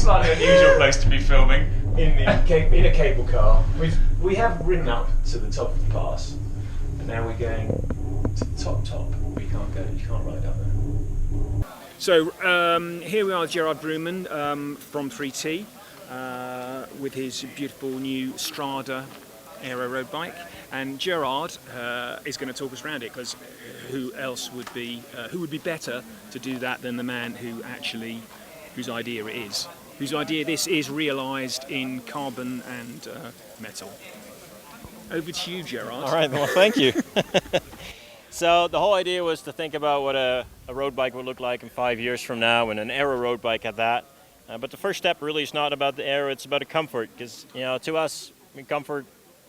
slightly unusual place to be filming in a cable car. We have ridden up to the top of the pass, and now we're going to the top. We can't go. You can't ride up there. So here we are, Gerard Vroomen from 3T with his beautiful new Strada aero road bike, and Gerard is going to talk us around it, because who would be better to do that than the man whose idea this is realised in carbon and metal. Over to you, Gerard. All right, well, thank you. So the whole idea was to think about what a road bike would look like in 5 years from now, and an aero road bike at that. But the first step really is not about the aero, it's about the comfort, because to us, comfort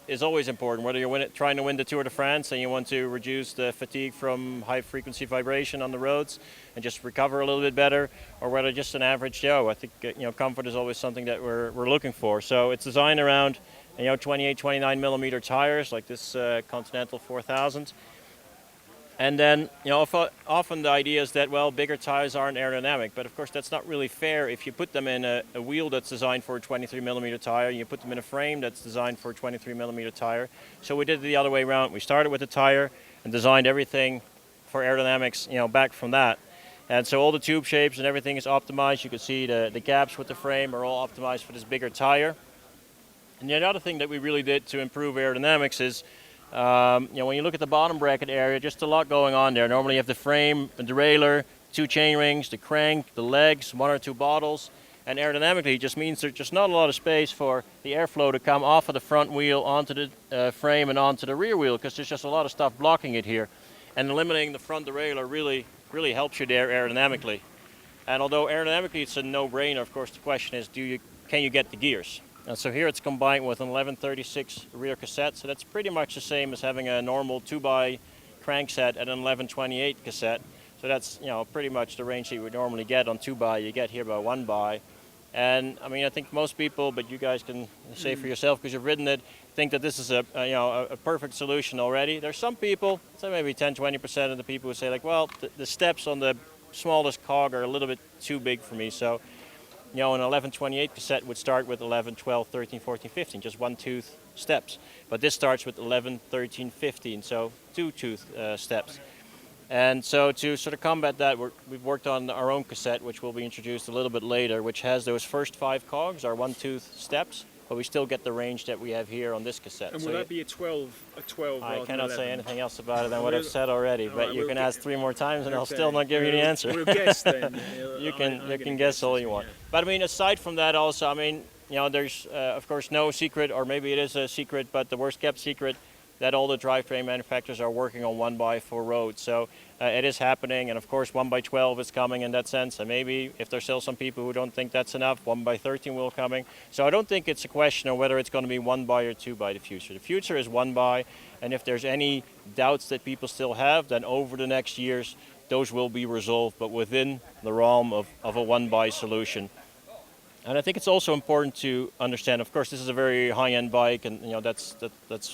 is always important, whether you're trying to win the Tour de France and you want to reduce the fatigue from high frequency vibration on the roads and just recover a little bit better, or whether just an average Joe. I think comfort is always something that we're looking for. So it's designed around 28, 29 millimeter tires like this Continental 4000. And then, often the idea is that, well, bigger tires aren't aerodynamic, but of course that's not really fair. If you put them in a wheel that's designed for a 23 millimeter tire, you put them in a frame that's designed for a 23 millimeter tire. So we did it the other way around. We started with the tire and designed everything for aerodynamics, back from that. And so all the tube shapes and everything is optimized. You can see the gaps with the frame are all optimized for this bigger tire. And the other thing that we really did to improve aerodynamics is, when you look at the bottom bracket area, just a lot going on there. Normally you have the frame, the derailleur, 2 chain rings, the crank, the legs, 1 or 2 bottles. And aerodynamically it just means there's just not a lot of space for the airflow to come off of the front wheel onto the frame and onto the rear wheel, because there's just a lot of stuff blocking it here. And eliminating the front derailleur really helps you there aerodynamically. And although aerodynamically it's a no-brainer, of course the question is, can you get the gears? And so here it's combined with an 1136 rear cassette, so that's pretty much the same as having a normal 2x crankset and an 1128 cassette. So that's pretty much the range that you would normally get on 2x, you get here by 1x. And I think most people, but you guys can say for yourself because you've ridden it, think that this is a perfect solution already. There's some people, so maybe 10-20% of the people who say like, well, the steps on the smallest cog are a little bit too big for me. So an 1128 cassette would start with 11, 12, 13, 14, 15, just 1-tooth steps. But this starts with 11, 13, 15, so 2-tooth steps. And so to sort of combat that, we've worked on our own cassette, which will be introduced a little bit later, which has those first 5 cogs, our 1-tooth steps, but we still get the range that we have here on this cassette. And will that be a 12 I cannot say anything else about it than what I've said already, but you can ask 3 more times and I'll still not give you the answer. We'll guess then. You can guess all you want. But aside from that also, there's of course no secret, or maybe it is a secret, but the worst kept secret, that all the drivetrain manufacturers are working on 1x for road. So it is happening, and of course 1x12 is coming in that sense, and maybe if there's still some people who don't think that's enough, 1x13 will coming. So I don't think it's a question of whether it's going to be 1x or 2x the future. The future is 1x, and if there's any doubts that people still have, then over the next years those will be resolved, but within the realm of a 1x solution. And I think it's also important to understand, of course, this is a very high-end bike, and that's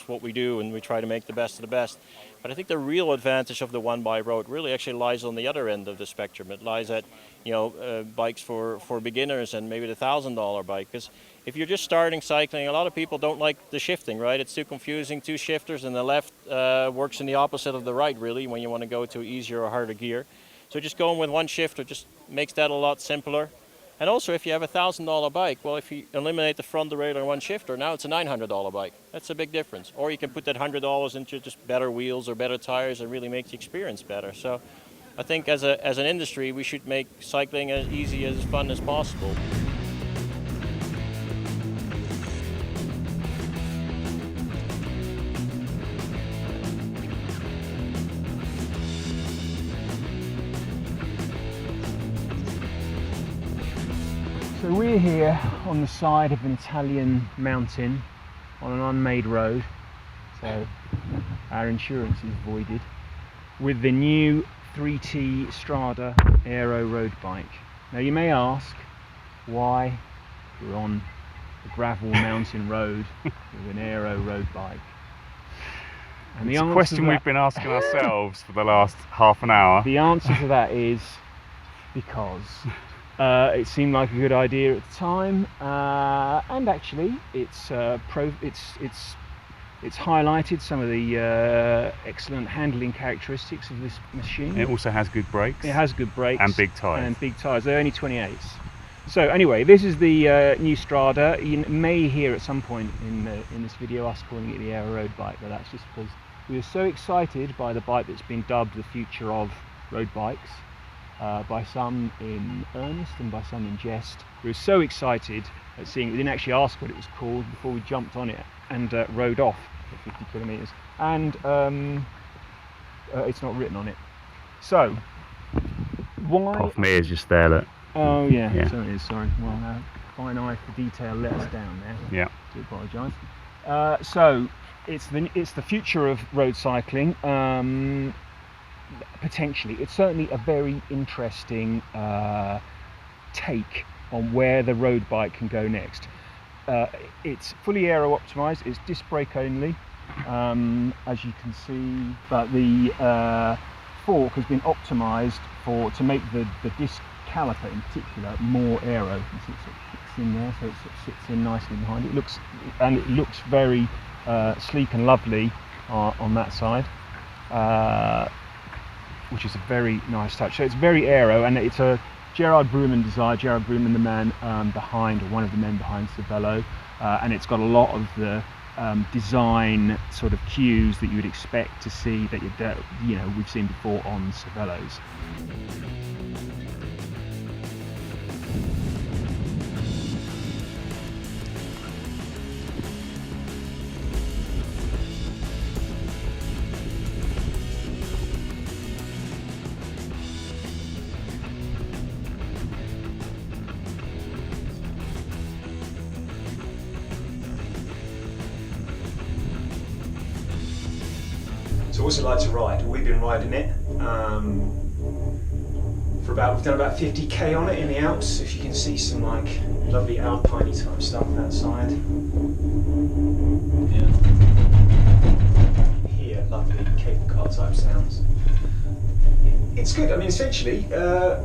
what we do, and we try to make the best of the best. But I think the real advantage of the 1x road really actually lies on the other end of the spectrum. It lies at bikes for beginners and maybe the $1,000 bike. Because if you're just starting cycling, a lot of people don't like the shifting, right? It's too confusing, 2 shifters, and the left works in the opposite of the right, really, when you want to go to easier or harder gear. So just going with 1 shifter just makes that a lot simpler. And also, if you have a $1,000 bike, well, if you eliminate the front derailleur and 1 shifter, now it's a $900 bike. That's a big difference. Or you can put that $100 into just better wheels or better tires and really make the experience better. So I think as an industry, we should make cycling as easy, as fun as possible. So we're here on the side of an Italian mountain on an unmade road, so our insurance is voided, with the new 3T Strada Aero road bike. Now you may ask why we're on a gravel mountain road with an aero road bike. And it's a question we've been asking ourselves for the last half an hour. The answer to that is because It seemed like a good idea at the time, and actually it's highlighted some of the excellent handling characteristics of this machine. It also has good brakes. It has good brakes. And big tyres. And big tyres. They're only 28s. So anyway, this is the new Strada. You may hear at some point in this video us calling it the Aero road bike, but that's just because we were so excited by the bike that's been dubbed the future of road bikes, by some in earnest and by some in jest. We were so excited at seeing it, we didn't actually ask what it was called before we jumped on it and rode off for 50 kilometres. And it's not written on it. So, why... Off me is just there, look. Oh yeah, so it is, sorry. Well, fine eye for detail let us down there. Yeah. I do apologise. So, it's the future of road cycling. Potentially, it's certainly a very interesting take on where the road bike can go next. It's fully aero optimized, it's disc brake only, as you can see, but the fork has been optimized to make the disc caliper in particular more aero. You see it sort of kicks in there, so it sort of sits in nicely behind. It looks very sleek and lovely on that side, which is a very nice touch. So it's very aero, and it's a Gerard Vroomen design. Gerard Vroomen, the man behind, or one of the men behind Cervelo, and it's got a lot of the design sort of cues that you would expect to see that we've seen before on Cervelos. So what's it like to ride? We've been riding it we've done about 50k on it in the Alps. If you can see some like lovely alpine type stuff outside. Yeah. Here, lovely cable car type sounds. It's good. I mean, essentially,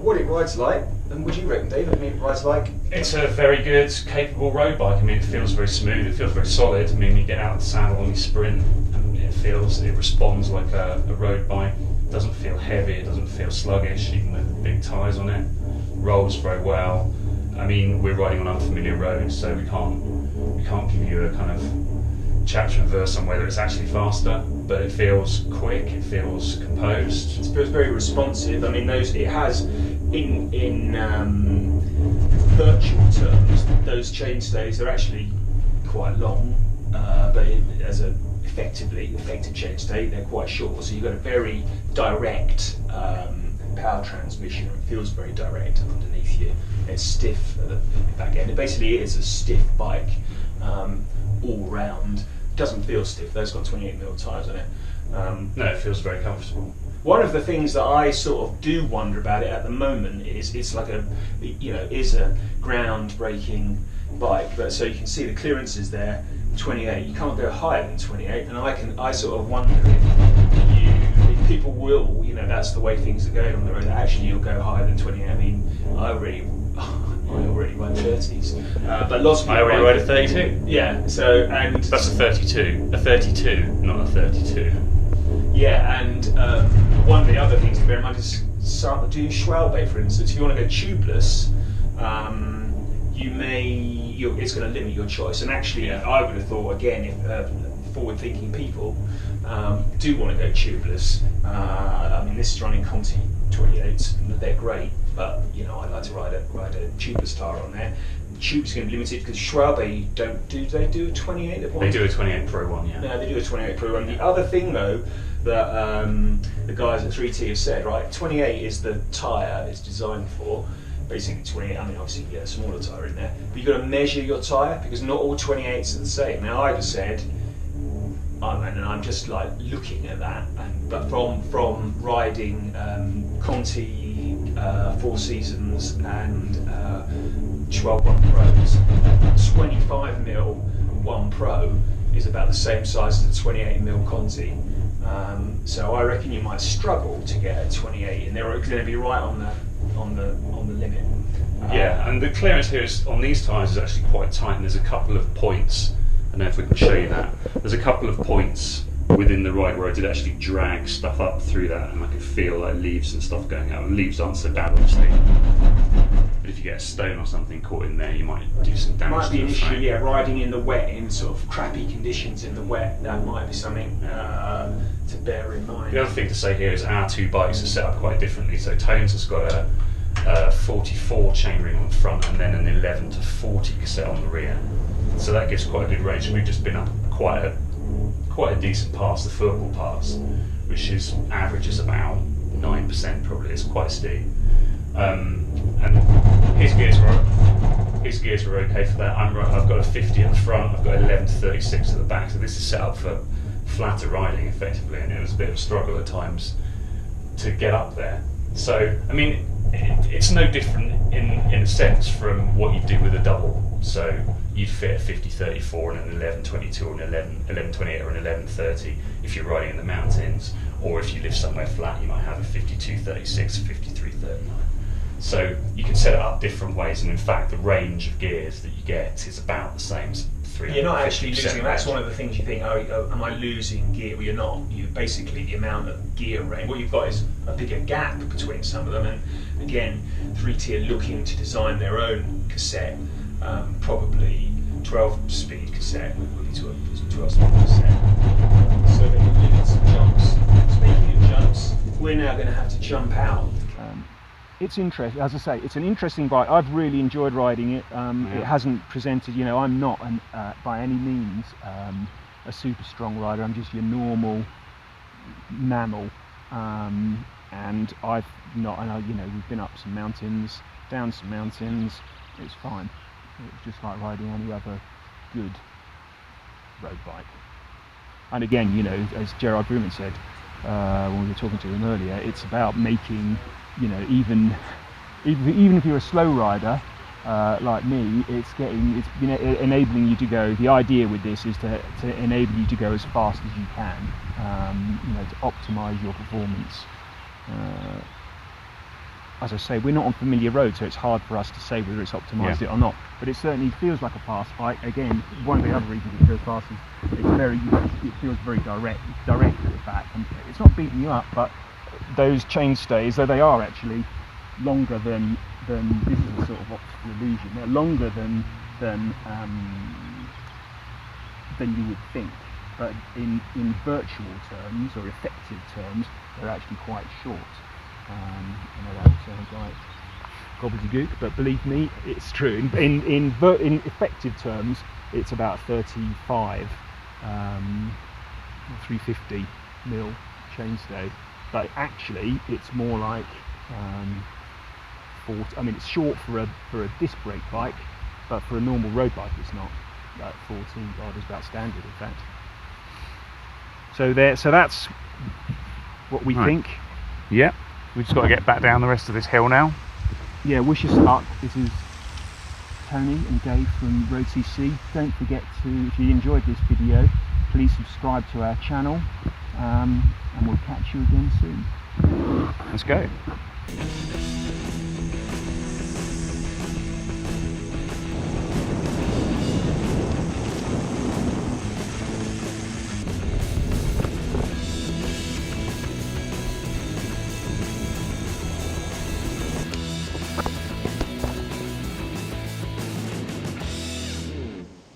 what it rides like, and what do you reckon, Dave? I mean, it rides like... It's a very good, capable road bike. I mean, it feels very smooth, it feels very solid. I mean, you get out of the saddle and you sprint, and it responds like a road bike. It doesn't feel heavy, it doesn't feel sluggish, even with the big tyres on it. Rolls very well. I mean, we're riding on unfamiliar roads, so we can't give you a kind of chapter and verse on whether it's actually faster, but it feels quick, it feels composed. It feels very responsive. I mean, it has in virtual terms, those chainstays are actually quite long, but as a effective chainstay, they're quite short. So you've got a very direct power transmission. It feels very direct underneath you. It's stiff at the back end. It basically is a stiff bike all round. It doesn't feel stiff. Those got 28mm tyres on it. No, it feels very comfortable. One of the things that I sort of do wonder about it at the moment is it's like is a ground-breaking bike, but so you can see the clearance is there, 28. You can't go higher than 28, and I sort of wonder if people will, that's the way things are going on the road. That actually you'll go higher than 28. I mean, I already ride 30s, but lots of people. I already ride a 32. Yeah, so and that's a 32, not a 32. Yeah, and one of the other things to bear in mind is do Schwalbe, for instance. If you want to go tubeless, it's going to limit your choice. And actually, I would have thought again, if forward-thinking people do want to go tubeless. I mean, this is running Conti 28s, and they're great, but I'd like to ride a tubeless tyre on there. The tube's going to be limited because Schwalbe do they do a 28 at one? They do a 28 Pro one, yeah. No, they do a 28 Pro one. The other thing though that the guys at 3T have said, right, 28 is the tyre it's designed for. Basically 28, I mean obviously you get a smaller tyre in there, but you've got to measure your tyre because not all 28s are the same. Now I'd have said, and I'm just like looking at that, but from riding Conti 4 Seasons and 12 1 Pros, 25mm 1 Pro is about the same size as a 28mm Conti. So I reckon you might struggle to get a 28, and they're going to be right on the limit. Yeah, and the clearance here is, on these tyres is actually quite tight, and there's a couple of points. I don't know if we can show you that. There's a couple of points within the ride where I did actually drag stuff up through that, and I could feel like leaves and stuff going out. And leaves aren't so bad, obviously, but if you get a stone or something caught in there, you might do some damage. Might be to an the issue, frame. yeah, riding in the wet, in sort of crappy conditions in the wet. That might be something to bear in mind. The other thing to say here is our two bikes are set up quite differently. So Tones has got a 44 chainring on the front, and then an 11 to 40 cassette on the rear. So that gives quite a good range. And we've just been up quite a decent pass, the Football Pass, which is averages about 9%. Probably it's quite steep. And his gears were okay for that. I've got a 50 at the front. I've got 11 to 36 at the back. So this is set up for flatter riding effectively, and it was a bit of a struggle at times to get up there. So I mean, it's no different in a sense from what you do with a double. So you'd fit a 50-34 and an 11-22 or an 11-28 or an 11-30 if you're riding in the mountains, or if you live somewhere flat, you might have a 52-36, 53-39. So you can set it up different ways, and in fact, the range of gears that you get is about the same as 350%. You're not actually losing. That's range. one of the things you think. Oh, am I losing gear? Well, you're not. You basically the amount of gear range. What you've got is a bigger gap between some of them. And again, 3T are looking to design their own cassette, probably 12-speed cassette, would be 12-speed cassette, so they can limit some jumps. Speaking of jumps, we're now going to have to jump out. It's interesting, as I say, it's an interesting bike. I've really enjoyed riding it. It hasn't presented, I'm not by any means a super strong rider. I'm just your normal mammal, and I've not, we've been up some mountains, down some mountains. It's fine. It's just like riding any other good road bike. And again, as Gerard Vroomen said when we were talking to him earlier, it's about making, even if you're a slow rider like me, it's enabling you to go. The idea with this is to enable you to go as fast as you can, to optimise your performance. As I say, we're not on familiar roads, so it's hard for us to say whether it's optimised it or not. But it certainly feels like a fast bike. Again, one of the other reasons it feels fast is it feels very direct at the back. And it's not beating you up, but those chainstays, though they are actually longer than this is a sort of optical illusion. They're longer than you would think. But in virtual terms or effective terms, they're actually quite short. I know that sounds like gobbledygook, but believe me, it's true. In effective terms, it's about 35, 350 mil chainstay, but actually it's more like 40. I mean, it's short for a disc brake bike, but for a normal road bike, it's not. About 14 is about standard, in fact. So that's what we think. Yeah, we've just got to get back down the rest of this hill now. Yeah, wish us luck. This is Tony and Dave from road.cc. Don't forget to, if you enjoyed this video, please subscribe to our channel, and we'll catch you again soon. Let's go.